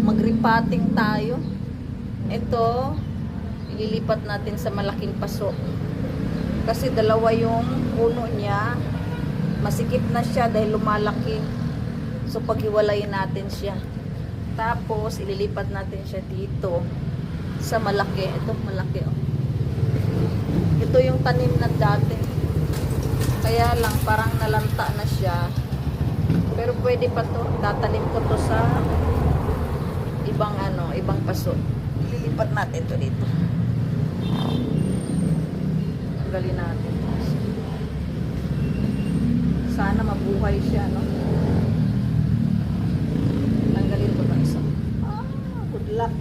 Mag-repotting tayo. Ito, ililipat natin sa malaking paso. Kasi dalawa yung puno niya. Masikip na siya dahil lumalaki. So, paghiwalayin natin siya. Tapos, ililipat natin siya dito sa malaki. Ito, malaki. Oh. Ito yung tanim na dati. Kaya lang, parang nalanta na siya. Pero pwede pa to. Tatanim ko to sa ibang ibang paso. Lilipat natin to dito. Tanggalin natin. Sana mabuhay siya, no? Tanggalin to pa isa. Good luck.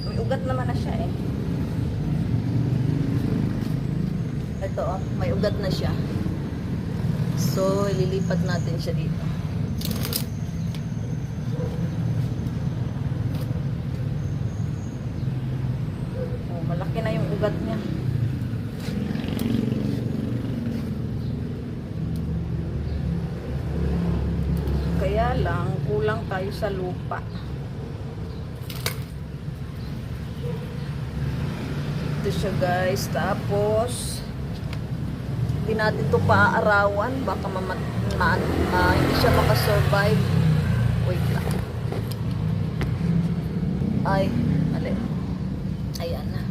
May ugat naman na siya eh. Ito oh, may ugat na siya. So, ililipat natin siya dito. Oh, malaki na yung ugat niya. Kaya lang, kulang tayo sa lupa. Ito siya guys. Tapos, hindi natin ito paaarawan. Baka hindi siya makasurvive. Wait lang. Ay, mali. Ayan na.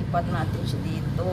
Ipat natin siya dito.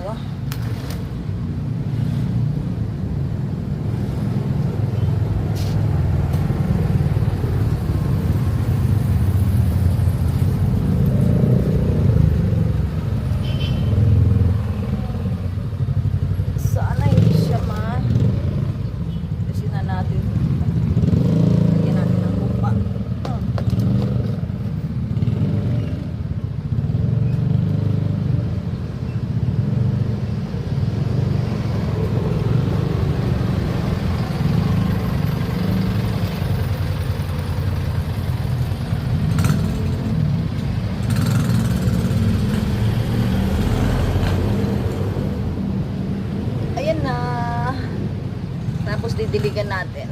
Tapos didiligan natin.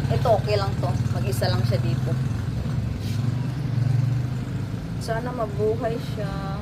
Ito okay lang to. Mag-isa lang siya dito. Sana mabuhay siya.